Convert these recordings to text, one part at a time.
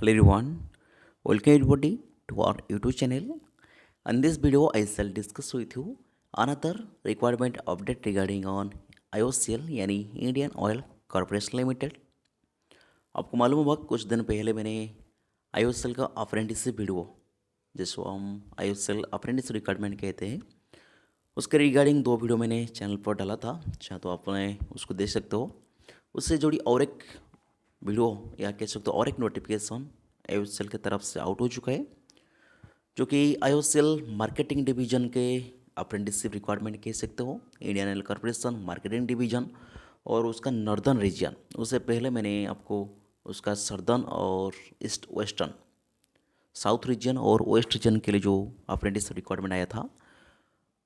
Hello everyone, welcome everybody to our YouTube channel. In this video, I shall discuss with you another requirement update regarding on IOCL यानी Indian oil corporation limited. आपको मालूम होगा कुछ दिन पहले मैंने IOCL का अप्रेंटिसशिप वीडियो, जिसको हम IOCL अप्रेंटिस रिक्वायरमेंट कहते हैं, उसके रिगार्डिंग दो वीडियो मैंने चैनल पर डाला था। चाहे तो आपने उसको देख सकते हो। उससे जुड़ी और एक वीडियो या कह सकते हो और एक नोटिफिकेशन IOCL की तरफ से आउट हो चुका है, जो कि IOCL मार्केटिंग डिवीजन के अप्रेंटिसशिप रिक्वायरमेंट कह सकते हो, Indian oil corporation marketing division और उसका नॉर्दर्न रीजन। उससे पहले मैंने आपको उसका सदर्न और ईस्ट वेस्टर्न, साउथ रीजन और वेस्ट रीजन के लिए जो अप्रेंटिस रिक्वायरमेंट आया था,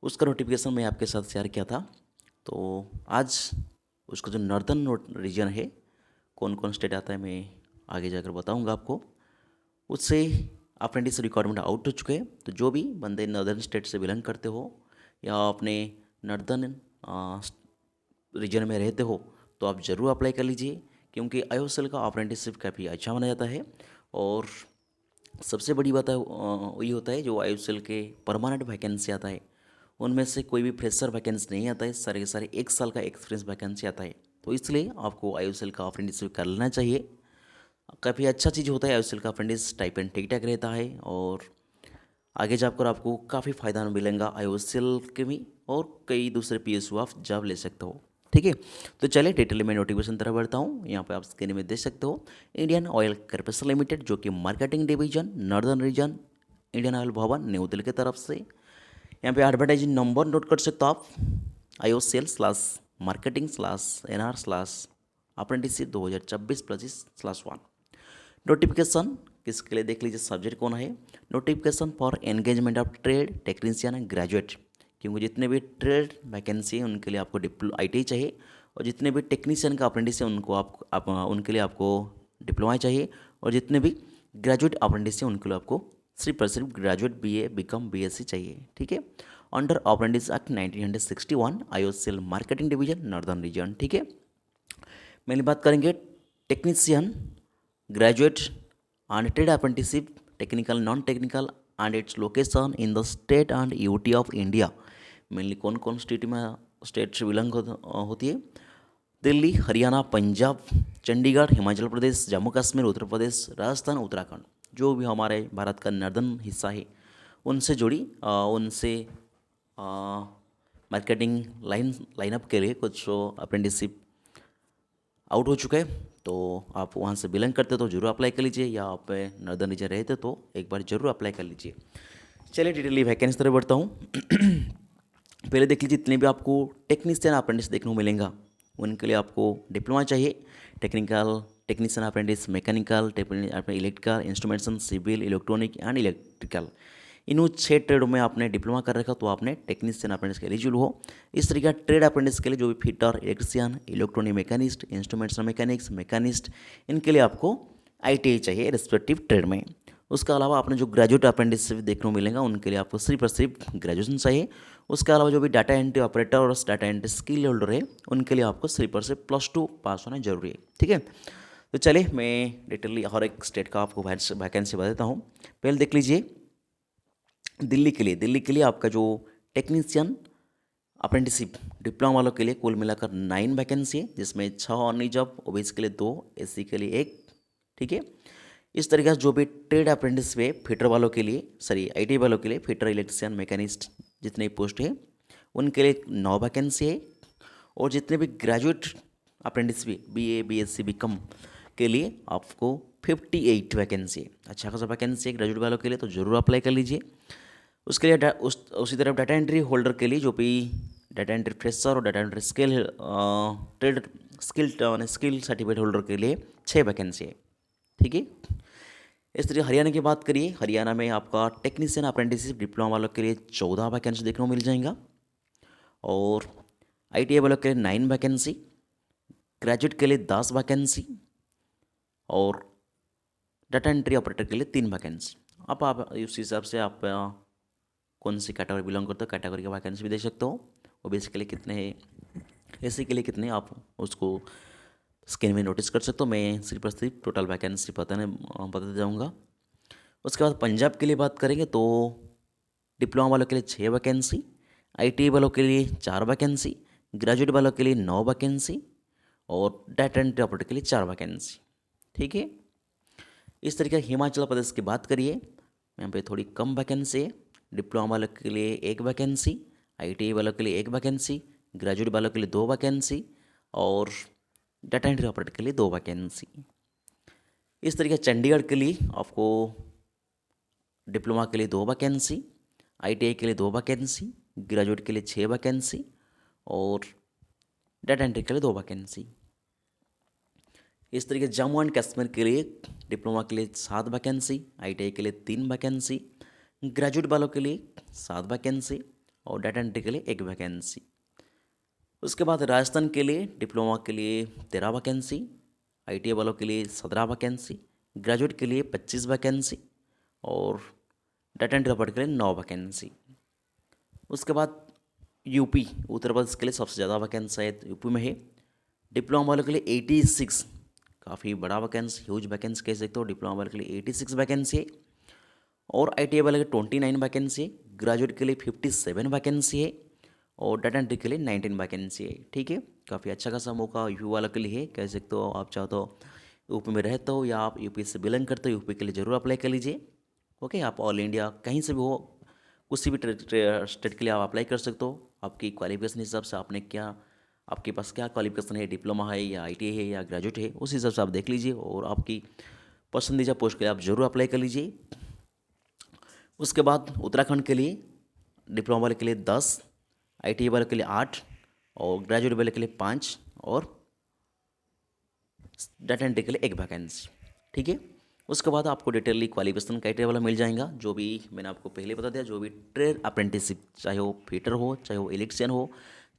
उसका नोटिफिकेशन मैं आपके साथ शेयर किया था। तो आज उसका जो नॉर्दर्न रीजन है, कौन कौन स्टेट आता है, मैं आगे जाकर बताऊंगा आपको। उससे अप्रेंटिस रिक्वायरमेंट आउट हो चुके हैं। तो जो भी बंदे नॉर्दर्न स्टेट से बिलोंग करते हो या अपने नॉर्दर्न रीजन में रहते हो, तो आप ज़रूर अप्लाई कर लीजिए, क्योंकि IOCL का अप्रेंटिसशिप काफ़ी अच्छा माना जाता है। और सबसे बड़ी बात है ये होता है, जो IOCL के परमानेंट वैकेंसी आता है, उनमें से कोई भी फ्रेशर वैकेंसी नहीं आता है, सारे के सारे एक साल का एक्सपीरियंस वैकेंसी आता है। तो इसलिए आपको IOCL का अप्रेंटिसशिप कर लेना चाहिए। काफ़ी अच्छा चीज़ होता है IOCL का अप्रेंटिस, स्टाइपेंड ठीक ठाक रहता है और आगे जाकर आपको काफ़ी फ़ायदा मिलेगा IOCL के भी, और कई दूसरे PSU आप जॉब ले सकते हो। ठीक है, तो चलिए डिटेल में नोटिफिकेशन तरफ बढ़ता हूँ। यहाँ पे आप स्क्रीन में देख सकते हो, इंडियन ऑयल कॉर्पोरेशन लिमिटेड, जो कि marketing division northern region, Indian oil भवन न्यू दिल्ली की तरफ से। यहाँ पे एडवर्टाइजिंग नंबर नोट कर सकते हो आप, IOCL/marketing/NR/ अप्रेंटिसशिप 2024-25/1। नोटिफिकेशन किसके लिए देख लीजिए, सब्जेक्ट कौन है। Notification for engagement of trade technician and graduate, क्योंकि जितने भी ट्रेड वैकेंसी है उनके लिए आपको ITI चाहिए, और जितने भी टेक्नीशियन का अप्रेंटिस है उनको उनके लिए आपको डिप्लोमा चाहिए, और जितने भी ग्रेजुएट अप्रेंटिस है उनके लिए आपको सिर्फ और सिर्फ ग्रेजुएट BA BCom BSc चाहिए। ठीक है, under apprentice act 1961 IOCL marketing division northern region. ठीक है, मेरी बात करेंगे technician, graduate and trade apprenticeship, technical non technical and its location in the state and UT of India। Mainly कौन कौन स्टेट से बिलोंग होती है। दिल्ली, हरियाणा, पंजाब, चंडीगढ़, हिमाचल प्रदेश, जम्मू कश्मीर, उत्तर प्रदेश, राजस्थान, उत्तराखंड, जो भी हमारे भारत का नॉर्दर्न हिस्सा है, उनसे जुड़ी उनसे मार्केटिंग लाइनअप के लिए कुछ अप्रेंटिसशिप आउट हो चुका है। तो आप वहाँ से बिलोंग करते तो जरूर अप्लाई कर लीजिए, या आप नॉर्दर्न रीजन रहते तो एक बार जरूर अप्लाई कर लीजिए। चलिए डिटेली वैकेंसी तरफ बढ़ता हूँ। पहले देख लीजिए, जितने भी आपको टेक्नीशियन अप्रेंटिस देखने को मिलेगा, उनके लिए आपको डिप्लोमा चाहिए। Technician apprentice mechanical, electrical, instrumentation, civil, electronic and electrical, इन 6 ट्रेडों में आपने डिप्लोमा कर रखा तो आपने टेक्नीशियन अप्रेंटिस के एलिजिबल हो। इस तरीके ट्रेड अप्रेंटिस के लिए जो भी fitter, electrician, electronic machinist, instrumentation mechanics, machinist, इनके लिए आपको ITI चाहिए रिस्पेक्टिव ट्रेड में। उसके अलावा आपने जो ग्रेजुएट अप्रेंटिस देखने को मिलेगा, उनके लिए आपको सिर्फ और सिर्फ ग्रेजुएशन चाहिए। उसके अलावा जो भी डाटा एंट्री ऑपरेटर और डाटा एंट्री स्किल होल्डर है, उनके लिए आपको सिर्फ और सिर्फ +2 पास होना जरूरी है। ठीक है, तो चलिए मैं डिटेली हर एक स्टेट का आपको वैकेंसी बता देता हूँ। पहले देख लीजिए, दिल्ली के लिए आपका जो टेक्नीशियन अप्रेंटिसशिप डिप्लोमा वालों के लिए कुल मिलाकर 9 वैकेंसी है, जिसमें 6 ऑनली जॉब, OBC के लिए 2, SC के लिए 1। ठीक है, इस तरीके से जो भी ट्रेड अप्रेंटिस है, फिटर वालों के लिए, सॉरी ITI वालों के लिए, फिटर, इलेक्ट्रिशियन, मैकेनिस्ट, जितने पोस्ट है उनके लिए 9 वैकेंसी है। और जितने भी ग्रेजुएट अप्रेंटिस भी BA BSc BCom के लिए आपको 58 वैकेंसी है। अच्छा खासा वैकेंसी है ग्रेजुएट वालों के लिए, तो ज़रूर अप्लाई कर लीजिए। उसके लिए उसी तरफ डाटा एंट्री होल्डर के लिए, जो भी डाटा एंट्री फ्रेशर और data entry trade skill certificate holder के लिए 6 वैकेंसी है। ठीक है, इस तरीके हरियाणा की बात करिए, हरियाणा में आपका टेक्नीशियन अप्रेंटिसशिप डिप्लोमा वालों के लिए 14 वैकेंसी देखने को मिल जाएगा, और ITI वालों के लिए 9 वैकेंसी, ग्रेजुएट के लिए 10 वैकेंसी, और डाटा एंट्री ऑपरेटर के लिए 3 वैकेंसी। अब आप उस हिसाब से आप कौन सी कैटेगरी बिलोंग करते हो, कैटेगरी का वैकेंसी भी देख सकते हो। OBC के लिए कितने हैं, SC के लिए कितने, आप उसको स्क्रीन में नोटिस कर सकते हो, मैं सिर्फ और सिर्फ टोटल वैकेंसी बताते जाऊँगा। उसके बाद पंजाब के लिए बात करेंगे तो डिप्लोमा वालों के लिए 6 वैकेंसी, आईटीआई वालों के लिए 4 वैकेंसी, ग्रेजुएट वालों के लिए 9 वैकेंसी और डाटा एंट्री ऑपरेटर के लिए 4 वैकेंसी। ठीक है। इस तरीके हिमाचल प्रदेश की बात करिए, यहाँ पे थोड़ी कम वैकेंसी है। डिप्लोमा वालों के लिए 1 वैकेंसी, आईटीआई वालों के लिए 1 वैकेंसी, ग्रेजुएट वालों के लिए 2 वैकेंसी और डाटा एंट्री ऑपरेटर के लिए 2 वैकेंसी। इस तरीके चंडीगढ़ के लिए आपको डिप्लोमा के लिए 2 वैकेंसी, आईटीआई के लिए 2 वैकेंसी, ग्रेजुएट के लिए 6 वैकेंसी और डाटा एंट्री के लिए 2 वैकेंसी। इस तरीके जम्मू एंड कश्मीर के लिए डिप्लोमा के लिए 7 वैकेंसी, आईटीआई के लिए 3 वैकेंसी, ग्रेजुएट वालों के लिए 7 वैकेंसी और डाटा एंट्री के लिए 1 वैकेंसी। उसके बाद राजस्थान के लिए डिप्लोमा के लिए 13 वैकेंसी, आईटीआई वालों के लिए 17 वैकेंसी, ग्रेजुएट के लिए 25 वैकेंसी और डाटा एंट्री ऑपरेटर के लिए 9 वैकेंसी। उसके बाद यूपी उत्तर प्रदेश के लिए सबसे ज़्यादा वैकेंसी शायद यूपी में है। डिप्लोमा वालों के लिए 86, काफ़ी बड़ा वैकेंसी, ह्यूज वैकेंसी कह सकते हो। डिप्लोमा वाले के लिए 86 वैकेंसी है और आईटीआई वाले के 29 वैकेंसी है, ग्रेजुएट के लिए 57 वैकेंसी है और डाटा एंट्री के लिए 19 वैकेंसी है। ठीक है, काफ़ी अच्छा खासा मौका यूपी वालों के लिए है, कह सकते हो। आप चाहो तो यूपी में रहते हो या आप यूपी से बिलोंग करते हो, यूपी के लिए ज़रूर अप्लाई कर लीजिए। ओके, आप ऑल इंडिया कहीं से भी हो, किसी भी स्टेट के लिए आप अप्लाई कर सकते हो। आपकी क्वालिफिकेशन हिसाब से आपने क्या, आपके पास क्या क्वालिफिकेशन है, डिप्लोमा है या आईटीआई है या ग्रेजुएट है, उस हिसाब से आप देख लीजिए और आपकी पसंदीदा पोस्ट के लिए आप ज़रूर अप्लाई कर लीजिए। उसके बाद उत्तराखंड के लिए डिप्लोमा वाले के लिए 10, आईटीआई वाले के लिए 8 और ग्रेजुएट वाले के लिए 5 और डाटा एंट्री के लिए 1 वैकेंसी। ठीक है। उसके बाद आपको डिटेलली क्वालिफिकेशन क्राइटेरिया वाला मिल जाएगा, जो भी मैंने आपको पहले बता दिया। जो भी ट्रेड अप्रेंटिसशिप, चाहे वो फिटर हो, चाहे वो इलेक्ट्रिशियन हो,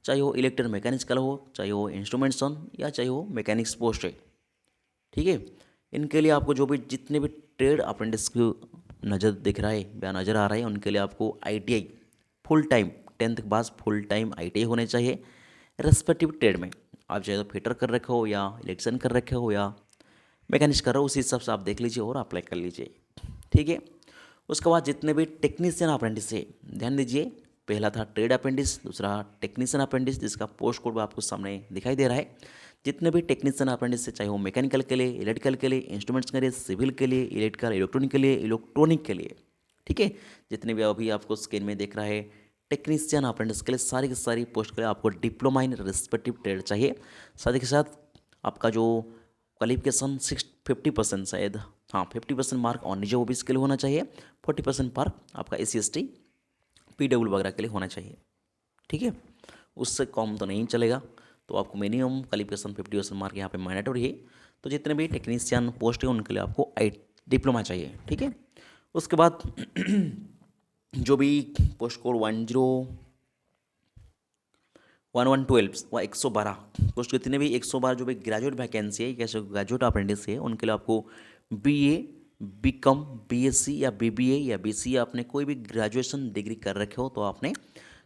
चाहे वो इलेक्ट्रिकल मैकेनिकल हो, चाहे वो इंस्ट्रूमेंटेशन या चाहे वो मैकेनिक्स पोस्ट है। ठीक है। इनके लिए आपको जो भी जितने भी ट्रेड अप्रेंटिस की नज़र दिख रहा है या नज़र आ रहा है, उनके लिए आपको आईटीआई फुल टाइम 10th के बाद फुल टाइम आईटीआई होने चाहिए रेस्पेक्टिव ट्रेड में। आप चाहे तो फिटर कर रखे हो या इलेक्ट्रिशियन कर रखे हो या मैकेनिक्स कर रहे हो, उसी हिसाब से आप देख लीजिए और अप्लाई कर लीजिए। ठीक है। उसके बाद जितने भी टेक्नीशियन अप्रेंटिस है, ध्यान दीजिए। पहला था ट्रेड अप्रेंटिस, दूसरा टेक्नीशियन अप्रेंटिस, जिसका पोस्ट कोड आपको सामने दिखाई दे रहा है। जितने भी टेक्नीशियन अप्रेंटिस है, चाहे वो मैकेनिकल के लिए, इलेक्ट्रिकल के लिए, इंस्ट्रूमेंट्स के लिए, सिविल के लिए, इलेक्ट्रॉनिक के लिए। ठीक है। जितने भी अभी आपको स्क्रीन में देख रहा है टेक्नीशियन अप्रेंटिस के लिए, सारी की सारी पोस्ट के लिए आपको डिप्लोमा इन रिस्पेक्टिव ट्रेड चाहिए। साथ ही के साथ आपका जो क्वालिफिकेशन 50% शायद, हाँ 50% मार्क ऑन जो ओबीसी के लिए होना चाहिए, 40% मार्क आपका SC ST PW वगैरह के लिए होना चाहिए। ठीक है। उससे कम तो नहीं चलेगा, तो आपको मिनिमम क्वालिफिकेशन 50% मार्क यहाँ पे मैंडेटरी है। तो जितने भी टेक्नीशियन पोस्ट है उनके लिए आपको डिप्लोमा चाहिए। ठीक है। उसके बाद जो भी पोस्ट कोड 1112 व 112 पोस्ट, कितने भी 112 जो भी ग्रेजुएट वैकेंसी है, कैसे ग्रेजुएट अप्रेंटिस है, उनके लिए आपको BA, BCom, BSc या BBA या BCA, आपने कोई भी ग्रेजुएशन डिग्री कर रखे हो तो आपने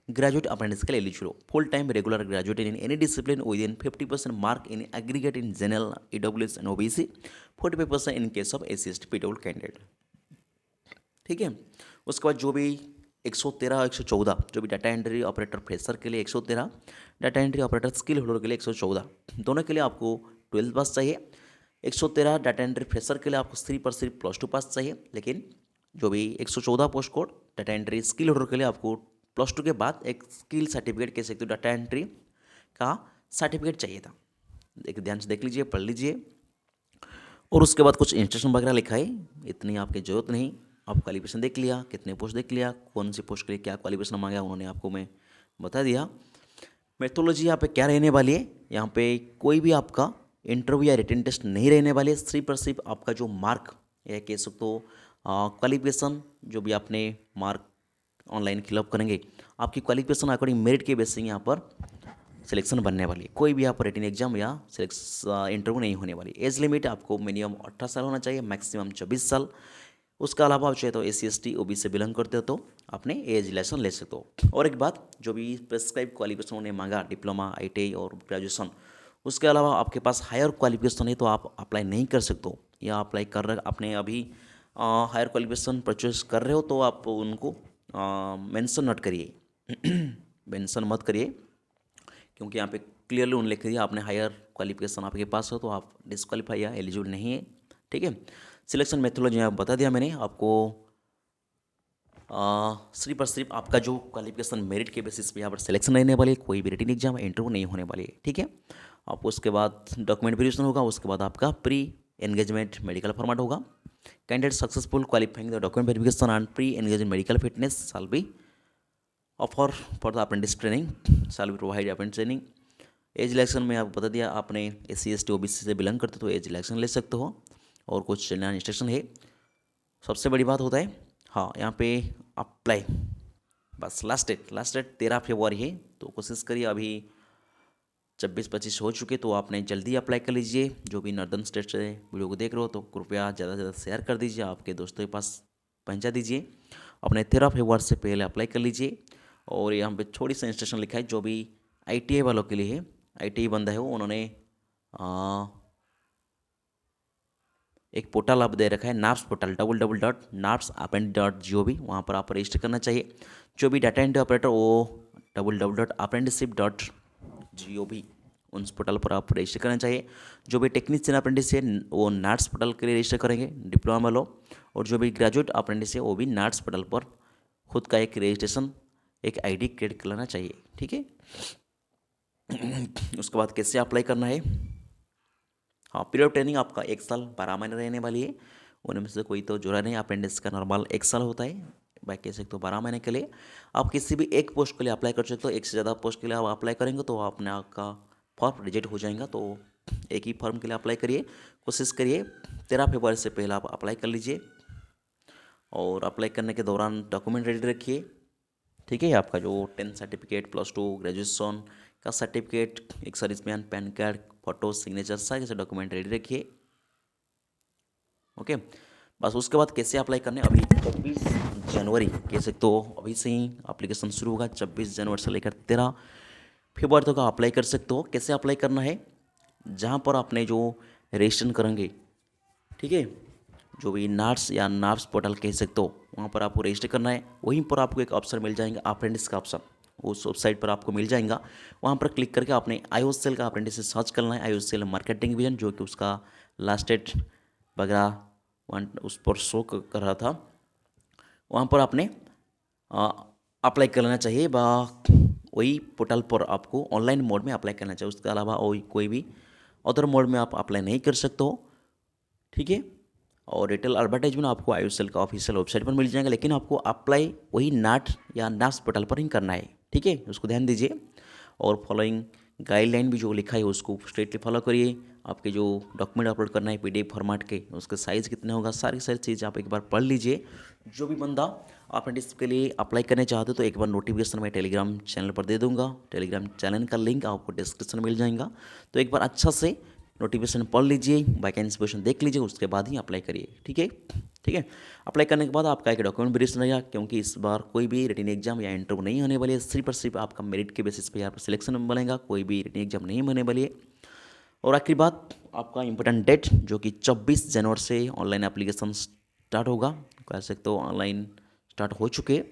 ग्रेजुएट अप्रेंटिस के लिए एलिजिबल हो। Full time regular graduate in any discipline with in 50% mark in aggregate in general EWS and OBC, 45% in case of SC ST PW candidate. ठीक है। उसके बाद जो भी 113 114 जो भी डाटा एंट्री ऑपरेटर फ्रेशर के लिए 113, data entry operator skill holder के लिए 114, दोनों के लिए आपको 12th पास चाहिए। 113 डाटा एंट्री फ्रेशर के लिए आपको सिर्फ और सिर्फ +2 पास चाहिए। लेकिन जो भी 114 post code data entry skill holder के लिए आपको +2 के बाद एक स्किल सर्टिफिकेट कह सकते हो, डाटा एंट्री का सर्टिफिकेट चाहिए था। एक ध्यान से देख लीजिए, पढ़ लीजिए। और उसके बाद कुछ इंस्ट्रक्शन वगैरह लिखा है, इतनी आपकी ज़रूरत नहीं। आप क्वालिफिकेशन देख लिया, कितने पोस्ट देख लिया, कौन सी पोस्ट के लिए क्या क्वालिफिकेशन मांगा उन्होंने आपको मैं बता दिया। मेथोलॉजी यहाँ पे क्या रहने वाली है, यहाँ पे कोई भी आपका इंटरव्यू या रिटन टेस्ट नहीं रहने वाले, सिर्फ और सिर्फ आपका जो मार्क या कह सकते हो क्वालिफिकेशन, जो भी आपने मार्क ऑनलाइन फिलअप करेंगे, आपकी क्वालिफिकेशन अकॉर्डिंग मेरिट के बेसिस यहाँ पर सिलेक्शन बनने वाली है। कोई भी आप रिटन एग्जाम या इंटरव्यू नहीं होने वाली। एज लिमिट आपको मिनिमम 18 साल होना चाहिए, मैक्सिमम 24 साल। उसके अलावा आप चाहे तो SC ST OBC से बिलोंग करते हो तो अपने एज रिलेशन ले सकते हो। और एक बात, जो भी प्रेस्क्राइब क्वालिफिकेशन उन्होंने मांगा डिप्लोमा, ITI और ग्रेजुएशन, उसके अलावा आपके पास हायर क्वालिफिकेशन है तो आप अप्लाई नहीं कर सकते हो, या अप्लाई कर रहे आपने अभी हायर क्वालिफिकेशन परचेज कर रहे हो तो आप उनको मेंशन मत करिए मेंशन मत करिए, क्योंकि यहाँ पे क्लियरली उन्होंने लिख दिया आपने हायर क्वालिफिकेशन आपके पास हो तो आप डिस्क्वालीफाई या एलिजिबल नहीं है। ठीक है, सिलेक्शन मेथोडोलॉजी यहाँ बता दिया मैंने आपको। सिर्फ और सिर्फ आपका जो क्वालिफिकेशन मेरिट के बेसिस पे यहाँ पर सिलेक्शन रहने वाली है, कोई भी रिटन एग्जाम इंटरव्यू नहीं होने वाली है। ठीक है, आप उसके बाद डॉक्यूमेंट वेरिफिकेशन होगा, उसके बाद आपका प्री एंगेजमेंट मेडिकल फॉर्मेट होगा। Candidate successful qualifying the document verification and pre engagement medical fitness shall be offer for the apprentice training shall be provide apprentice training. Age election में आपको बता दिया आपने SC ST OBC से belong करते तो as election ले सकते हो, और कुछ नया इंस्ट्रक्शन है। सबसे बड़ी बात होता है हाँ यहाँ पे अप्लाई, बस लास्ट डेट 13 फरवरी है, तो कोशिश करिए अभी 26-25 हो चुके तो आपने जल्दी अप्लाई कर लीजिए। जो भी नॉर्दर्न स्टेट से वीडियो को देख रहे हो तो कृपया ज़्यादा से ज़्यादा शेयर कर दीजिए, आपके दोस्तों के पास पहुँचा दीजिए। अपने 13 फरवरी से पहले अप्लाई कर लीजिए। और यहाँ पे थोड़ी सी इंस्ट्रक्शन लिखा है जो भी ITI वालों के लिए है, ITI बंदा है वो उन्होंने एक पोर्टल आप दे रखा है नाप्स पोर्टल www.napsapprenticeship.gov, वहाँ पर आप रजिस्टर करना चाहिए। जो भी डाटा एंट्री ऑपरेटर वो www.apprenticeship.gov उस पोर्टल पर आप रजिस्टर करना चाहिए। जो भी टेक्नीशियन अप्रेंटिस है वो नाट्स पोर्टल के लिए रजिस्टर करेंगे डिप्लोमा वालों, और जो भी ग्रेजुएट अप्रेंटिस है वो भी नाट्स पोर्टल पर खुद का एक रजिस्ट्रेशन एक ID क्रिएट कर लेना चाहिए। ठीक है, उसके बाद कैसे अप्लाई करना है। हाँ, पीरियड ऑफ ट्रेनिंग आपका 1 साल 12 महीने रहने वाली है, उनमें से कोई तो जुड़ा नहीं। अप्रेंटिस का नॉर्मल 1 साल होता है, बाकी कह तो 12 महीने के लिए आप किसी भी एक पोस्ट के लिए अप्लाई कर सकते हो। एक से ज़्यादा पोस्ट के लिए आप अप्लाई करेंगे तो आपने आपका फॉर्म रिजेक्ट हो जाएगा, तो एक ही फॉर्म के लिए अप्लाई करिए। कोशिश करिए 13 फरवरी से पहले आप अप्लाई कर लीजिए, और अप्लाई करने के दौरान डॉक्यूमेंट रेडी रखिए। ठीक है, आपका जो 10th सर्टिफिकेट +2 ग्रेजुएशन का सर्टिफिकेट, एक serviceman pan card, photo, signature, सारे ऐसे डॉक्यूमेंट रेडी रखिए। ओके, बस उसके बाद कैसे अप्लाई करने, अभी 26 जनवरी कह सकते हो अभी से ही एप्लीकेशन शुरू होगा। 26 जनवरी से लेकर 13 फरवरी तक आप अप्लाई कर सकते हो। कैसे अप्लाई करना है, जहाँ पर आपने जो रजिस्ट्रेशन करेंगे, ठीक है, जो भी नाट्स या नाप्स पोर्टल कह सकते हो वहाँ पर आपको रजिस्टर करना है। वहीं पर आपको एक ऑप्शन मिल जाएगा अप्रेंटिस का ऑप्शन, उस वेबसाइट पर आपको मिल जाएगा। वहाँ पर क्लिक करके आपने IOCL का अप्रेंटिस सर्च करना है, IOCL मार्केटिंग डिवीजन, जो कि उसका लास्ट डेट वगैरह उस पर शो कर रहा था। वहाँ पर आपने अप्लाई कर लेना चाहिए, वही पोर्टल पर आपको ऑनलाइन मोड में अप्लाई करना चाहिए। उसके अलावा कोई भी अदर मोड में आप अप्लाई नहीं कर सकते हो। ठीक है, और डिटेल एडवर्टाइजमेंट आपको IOCL का ऑफिशियल वेबसाइट पर मिल जाएगा, लेकिन आपको अप्लाई वही नाट या नाप्स पोर्टल पर ही करना है। ठीक है, उसको ध्यान दीजिए। और फॉलोइंग गाइडलाइन भी जो लिखा है उसको स्ट्रेटली फॉलो करिए। आपके जो डॉक्यूमेंट अपलोड करना है PDF फॉर्मेट के, उसका साइज़ कितना होगा, सारी चीज़ आप एक बार पढ़ लीजिए। जो भी बंदा अप्रेंटिस के लिए अप्लाई करने चाहते हो तो एक बार नोटिफिकेशन मैं टेलीग्राम चैनल पर दे दूंगा। टेलीग्राम चैनल का लिंक आपको डिस्क्रिप्शन में मिल जाएगा, तो एक बार अच्छा से नोटिफिकेशन पढ़ लीजिए, वैकेंसी पोजीशन देख लीजिए, उसके बाद ही अप्लाई करिए। ठीक है, ठीक है। अप्लाई करने के बाद आपका एक डॉक्यूमेंट वेरिफिकेशन रहेगा, क्योंकि इस बार कोई भी रिटन एग्जाम या इंटरव्यू नहीं होने वाली है। सिर्फ और सिर्फ आपका मेरिट के बेसिस पे यहाँ पर सिलेक्शन बनेगा, कोई भी रिटन एग्जाम नहीं होने वाली है। और आखिरी बात, आपका इंपॉर्टेंट डेट जो कि 24 जनवरी से ऑनलाइन एप्लीकेशन स्टार्ट होगा, कह सकते हो ऑनलाइन स्टार्ट हो चुके।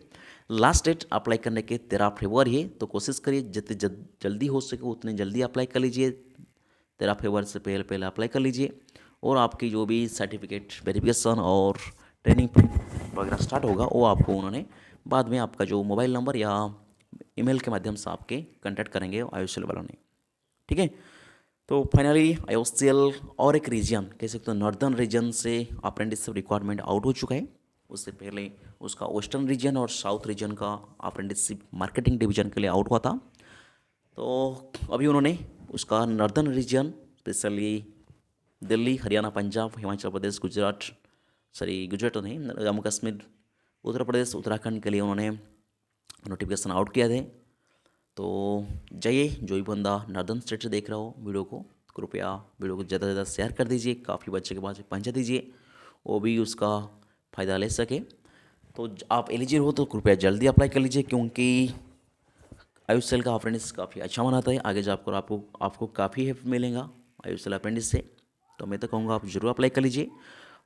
लास्ट डेट अप्लाई करने के 13 फरवरी है, तो कोशिश करिए जितनी जल्दी हो सके उतनी जल्दी अप्लाई कर लीजिए। 13 फरवरी से पहले पहले अप्लाई कर लीजिए, और आपकी जो भी सर्टिफिकेट वेरिफिकेशन और ट्रेनिंग वगैरह स्टार्ट होगा वो आपको उन्होंने बाद में आपका जो मोबाइल नंबर या ईमेल के माध्यम से आपके कांटेक्ट करेंगे IOCL वालों ने। ठीक है, तो फाइनली IOCL और एक रीजन कह सकते हो नॉर्दर्न रीजन से अप्रेंटिसशिप रिक्वायरमेंट आउट हो चुका है। उससे पहले उसका वेस्टर्न रीजन और साउथ रीजन का अप्रेंटिसशिप मार्केटिंग डिवीजन के लिए आउट हुआ था। तो अभी उन्होंने उसका northern region specially Delhi, Haryana, Punjab, Himachal Pradesh, Gujarat तो नहीं, जम्मू कश्मीर, उत्तर प्रदेश, उत्तराखंड के लिए उन्होंने नोटिफिकेशन आउट किया थे। तो जाइए, जो भी बंदा नॉर्दर्न स्टेट से देख रहा हो वीडियो को, कृपया वीडियो को ज़्यादा से ज़्यादा शेयर कर दीजिए, काफ़ी बच्चे के पास पहुँचा दीजिए, वो भी उसका फ़ायदा ले सके। तो आप एलिजिबल हो तो कृपया जल्दी अप्लाई कर लीजिए, क्योंकि आयुष का अप्रेंटिस काफ़ी अच्छा बनाता है, आगे जाकर आपको आपको काफ़ी हेल्प मिलेगा आयुष अप्रेंटिस से। तो मैं तो कहूँगा आप ज़रूर अप्लाई कर लीजिए।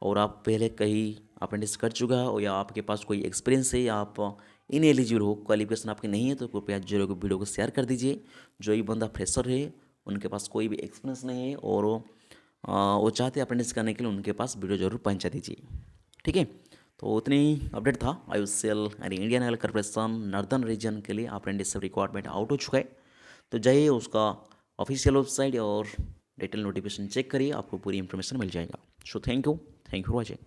और आप पहले कहीं अप्रेंटिस कर चुका हो या आपके पास कोई एक्सपीरियंस है या आप इन एलिजिबल हो, क्वालिफिकेशन आपकी नहीं है, तो कृपया जरूर वीडियो को शेयर कर दीजिए। जो ही बंदा फ्रेशर है, उनके पास कोई भी एक्सपीरियंस नहीं है और वो चाहते हैं अप्रेंटिस करने के लिए, उनके पास वीडियो जरूर पहुँचा दीजिए। ठीक है, तो उतनी ही अपडेट था IOCL यानी Indian oil corporation northern region के लिए अप्रेंटिसशिप रिक्वायरमेंट आउट हो चुका है। तो जाइए उसका ऑफिशियल वेबसाइट और डिटेल नोटिफिकेशन चेक करिए, आपको पूरी इन्फॉर्मेशन मिल जाएगा। So thank you for watching.